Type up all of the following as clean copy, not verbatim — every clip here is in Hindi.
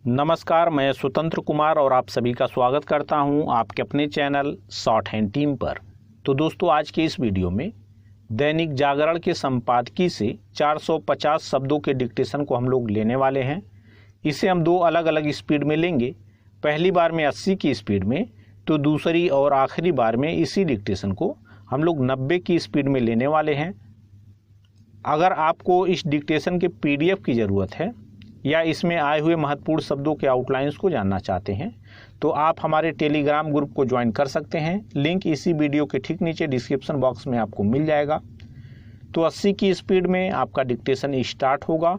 नमस्कार, मैं स्वतंत्र कुमार और आप सभी का स्वागत करता हूं आपके अपने चैनल शॉर्ट हैंड टीम पर। तो दोस्तों, आज के इस वीडियो में दैनिक जागरण के संपादकीय से 450 शब्दों के डिक्टेशन को हम लोग लेने वाले हैं। इसे हम दो अलग अलग स्पीड में लेंगे। पहली बार में 80 की स्पीड में, तो दूसरी और आखिरी बार में इसी डिक्टेशन को हम लोग 90 की स्पीड में लेने वाले हैं। अगर आपको इस डिक्टेशन के PDF की ज़रूरत है या इसमें आए हुए महत्वपूर्ण शब्दों के आउटलाइंस को जानना चाहते हैं तो आप हमारे टेलीग्राम ग्रुप को ज्वाइन कर सकते हैं। लिंक इसी वीडियो के ठीक नीचे डिस्क्रिप्शन बॉक्स में आपको मिल जाएगा। तो 80 की स्पीड में आपका डिक्टेशन स्टार्ट होगा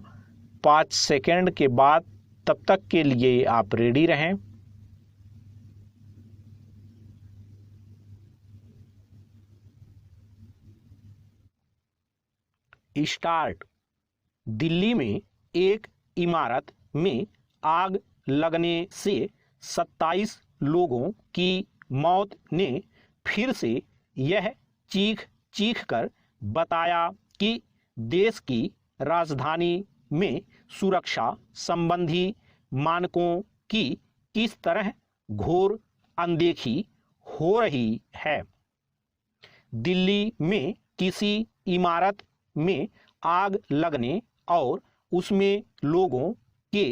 5 सेकेंड के बाद। तब तक के लिए आप रेडी रहें। स्टार्ट। दिल्ली में एक इमारत में आग लगने से 27 लोगों की मौत ने फिर से यह चीख कर बताया कि देश की राजधानी में सुरक्षा संबंधी मानकों की किस तरह घोर अनदेखी हो रही है। दिल्ली में किसी इमारत में आग लगने और उसमें लोगों के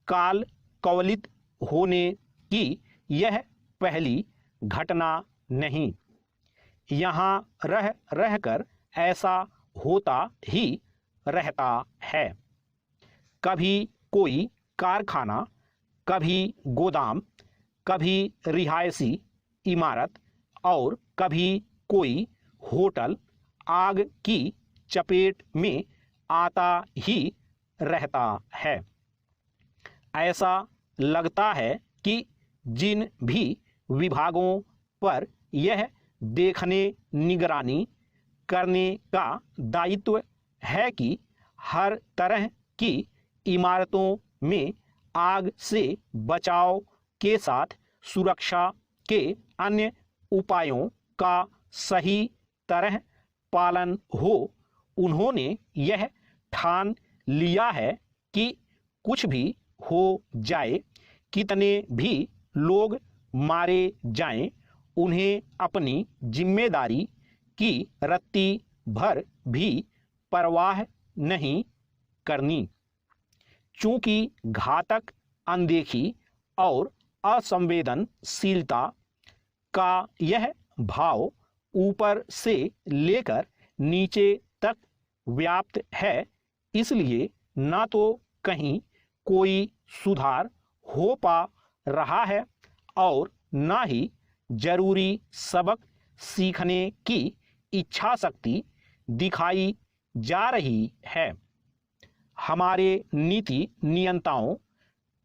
काल कवलित होने की यह पहली घटना नहीं। यहाँ रह रहकर ऐसा होता ही रहता है। कभी कोई कारखाना, कभी गोदाम, कभी रिहायशी इमारत और कभी कोई होटल आग की चपेट में आता ही रहता है। ऐसा लगता है कि जिन भी विभागों पर यह देखने निगरानी करने का दायित्व है कि हर तरह की इमारतों में आग से बचाव के साथ सुरक्षा के अन्य उपायों का सही तरह पालन हो, उन्होंने यह ठान लिया है कि कुछ भी हो जाए, कितने भी लोग मारे जाएं, उन्हें अपनी जिम्मेदारी की रत्ती भर भी परवाह नहीं करनी। चूंकि घातक अनदेखी और असंवेदनशीलता का यह भाव ऊपर से लेकर नीचे तक व्याप्त है, इसलिए ना तो कहीं कोई सुधार हो पा रहा है और ना ही जरूरी सबक सीखने की इच्छा शक्ति दिखाई जा रही है। हमारे नीति नियंताओं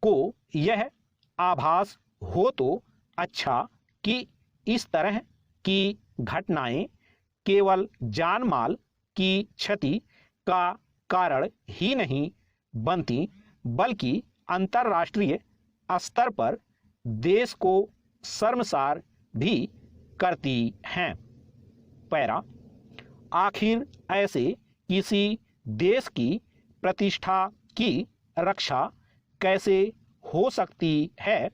को यह आभास हो तो अच्छा कि इस तरह की घटनाएं केवल जान माल की क्षति का कारण ही नहीं बनती, बल्कि अंतर्राष्ट्रीय स्तर पर देश को शर्मसार भी करती हैं। पैरा। आखिर ऐसे किसी देश की प्रतिष्ठा की रक्षा कैसे हो सकती है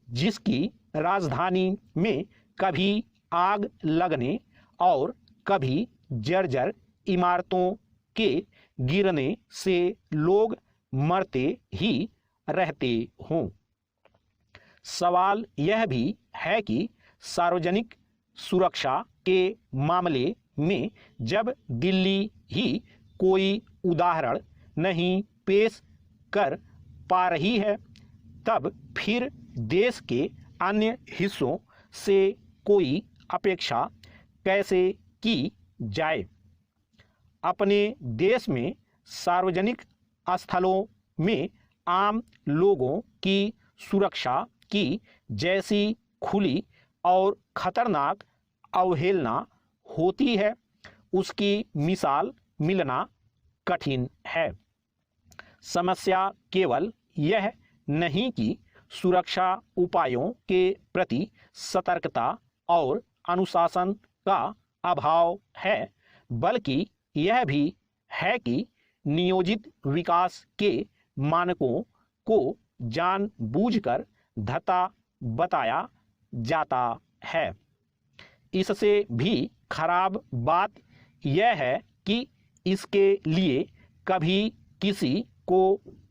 जिसकी राजधानी में कभी आग लगने और कभी जर्जर इमारतों के गिरने से लोग मरते ही रहते हों। सवाल यह भी है कि सार्वजनिक सुरक्षा के मामले में जब दिल्ली ही कोई उदाहरण नहीं पेश कर पा रही है, तब फिर देश के अन्य हिस्सों से कोई अपेक्षा कैसे की जाए। अपने देश में सार्वजनिक स्थलों में आम लोगों की सुरक्षा की जैसी खुली और खतरनाक अवहेलना होती है, उसकी मिसाल मिलना कठिन है। समस्या केवल यह नहीं कि सुरक्षा उपायों के प्रति सतर्कता और अनुशासन का अभाव है, बल्कि यह भी है कि नियोजित विकास के मानकों को जानबूझकर धता बताया जाता है। इससे भी खराब बात यह है कि इसके लिए कभी किसी को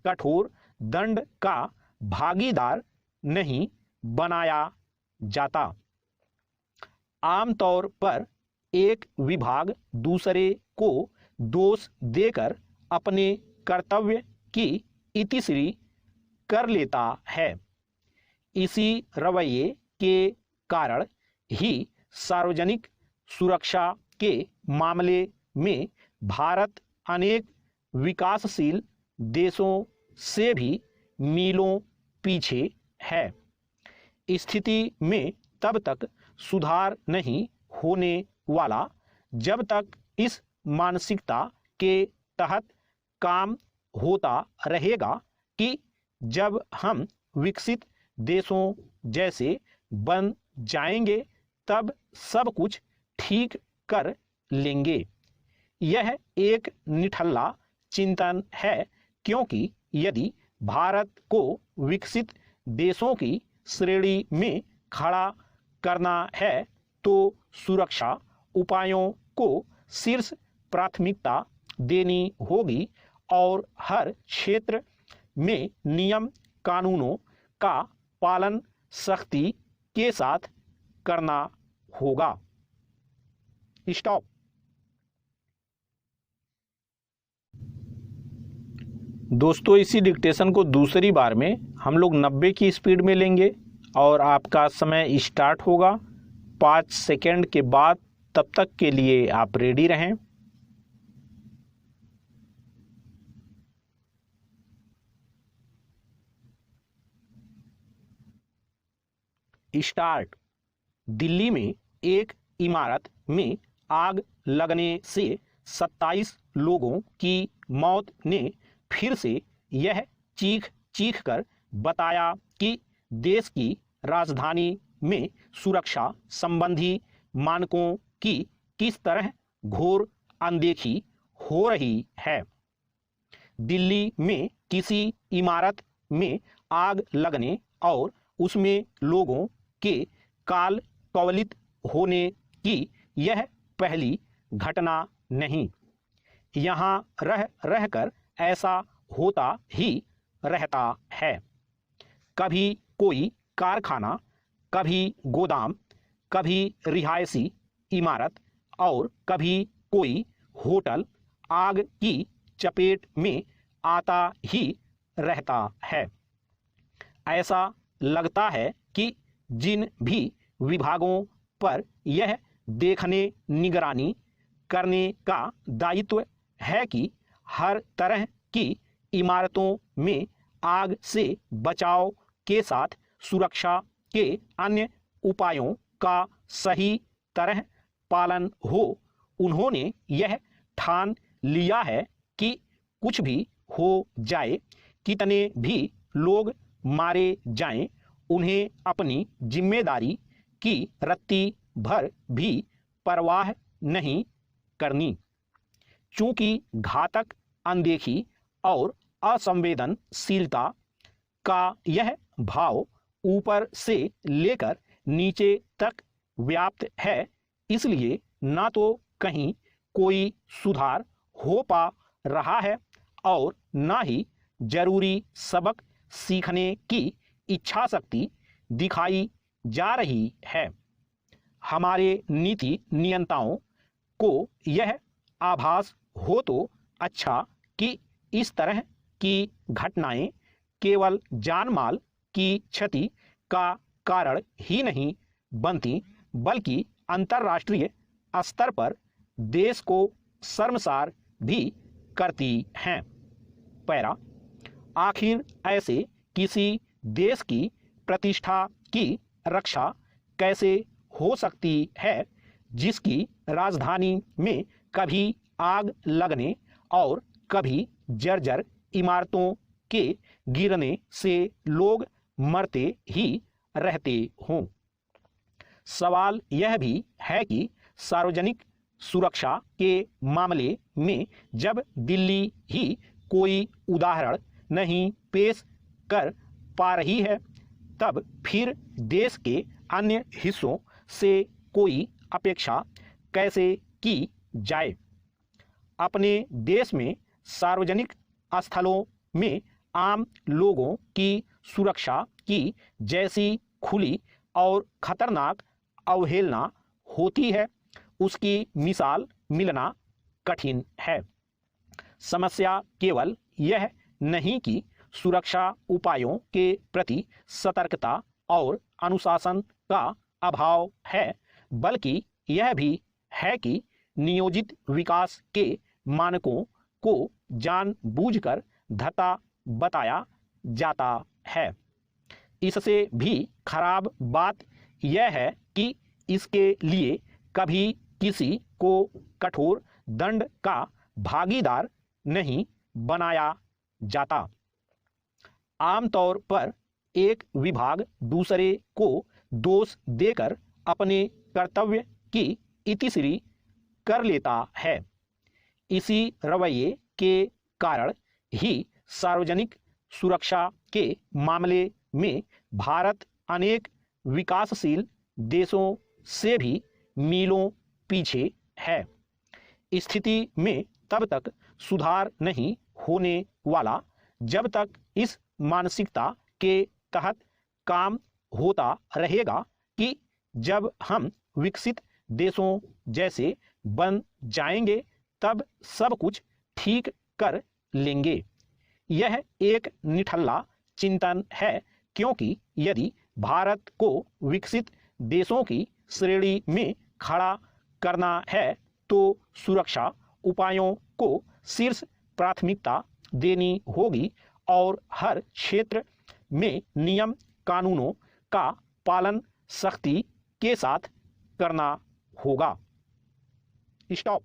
कठोर दंड का भागीदार नहीं बनाया जाता। आमतौर पर एक विभाग दूसरे को दोष देकर अपने कर्तव्य की इतिश्री कर लेता है। इसी रवैये के कारण ही सार्वजनिक सुरक्षा के मामले में भारत अनेक विकासशील देशों से भी मीलों पीछे है। स्थिति में तब तक सुधार नहीं होने वाला जब तक इस मानसिकता के तहत काम होता रहेगा कि जब हम विकसित देशों जैसे बन जाएंगे तब सब कुछ ठीक कर लेंगे। यह एक निठल्ला चिंतन है, क्योंकि यदि भारत को विकसित देशों की श्रेणी में खड़ा करना है तो सुरक्षा उपायों को शीर्ष प्राथमिकता देनी होगी और हर क्षेत्र में नियम कानूनों का पालन सख्ती के साथ करना होगा। स्टॉप। दोस्तों, इसी डिक्टेशन को दूसरी बार में हम लोग 90 की स्पीड में लेंगे और आपका समय स्टार्ट होगा 5 सेकंड के बाद। तब तक के लिए आप रेडी रहें। स्टार्ट। दिल्ली में एक इमारत में आग लगने से 27 लोगों की मौत ने फिर से यह चीख कर बताया कि देश की राजधानी में सुरक्षा संबंधी मानकों की किस तरह घोर अनदेखी हो रही है। दिल्ली में किसी इमारत में आग लगने और उसमें लोगों के काल कवलित होने की यह पहली घटना नहीं। यहाँ रह रहकर ऐसा होता ही रहता है। कभी कोई कारखाना, कभी गोदाम, कभी रिहायशी इमारत और कभी कोई होटल आग की चपेट में आता ही रहता है। ऐसा लगता है कि जिन भी विभागों पर यह देखने निगरानी करने का दायित्व है कि हर तरह की इमारतों में आग से बचाव के साथ सुरक्षा के अन्य उपायों का सही तरह पालन हो, उन्होंने यह ठान लिया है कि कुछ भी हो जाए, कितने भी लोग मारे जाएं, उन्हें अपनी जिम्मेदारी की रत्ती भर भी परवाह नहीं करनी। चूंकि घातक अनदेखी और असंवेदनशीलता का यह भाव ऊपर से लेकर नीचे तक व्याप्त है, इसलिए ना तो कहीं कोई सुधार हो पा रहा है और ना ही जरूरी सबक सीखने की इच्छा शक्ति दिखाई जा रही है। हमारे नीति नियंताओं को यह आभास हो तो अच्छा कि इस तरह की घटनाएं केवल जान माल की क्षति का कारण ही नहीं बनती, बल्कि अंतर्राष्ट्रीय स्तर पर देश को शर्मसार भी करती हैं। पैरा। आखिर ऐसे किसी देश की प्रतिष्ठा की रक्षा कैसे हो सकती है जिसकी राजधानी में कभी आग लगने और कभी जर्जर इमारतों के गिरने से लोग मरते ही रहते हों। सवाल यह भी है कि सार्वजनिक सुरक्षा के मामले में जब दिल्ली ही कोई उदाहरण नहीं पेश कर पा रही है, तब फिर देश के अन्य हिस्सों से कोई अपेक्षा कैसे की जाए। अपने देश में सार्वजनिक स्थलों में आम लोगों की सुरक्षा की जैसी खुली और खतरनाक अवहेलना होती है, उसकी मिसाल मिलना कठिन है। समस्या केवल यह नहीं कि सुरक्षा उपायों के प्रति सतर्कता और अनुशासन का अभाव है, बल्कि यह भी है कि नियोजित विकास के मानकों को जानबूझकर धता बताया जाता है। इससे भी खराब बात यह है कि इसके लिए कभी किसी को कठोर दंड का भागीदार नहीं बनाया जाता। आमतौर पर एक विभाग दूसरे को दोष देकर अपने कर्तव्य की इतिश्री कर लेता है। इसी रवैये के कारण ही सार्वजनिक सुरक्षा के मामले में भारत अनेक विकासशील देशों से भी मीलों पीछे है। स्थिति में तब तक सुधार नहीं होने वाला जब तक इस मानसिकता के तहत काम होता रहेगा कि जब हम विकसित देशों जैसे बन जाएंगे तब सब कुछ ठीक कर लेंगे। यह एक निठल्ला चिंतन है, क्योंकि यदि भारत को विकसित देशों की श्रेणी में खड़ा करना है तो सुरक्षा उपायों को शीर्ष प्राथमिकता देनी होगी और हर क्षेत्र में नियम कानूनों का पालन सख्ती के साथ करना होगा। स्टॉप।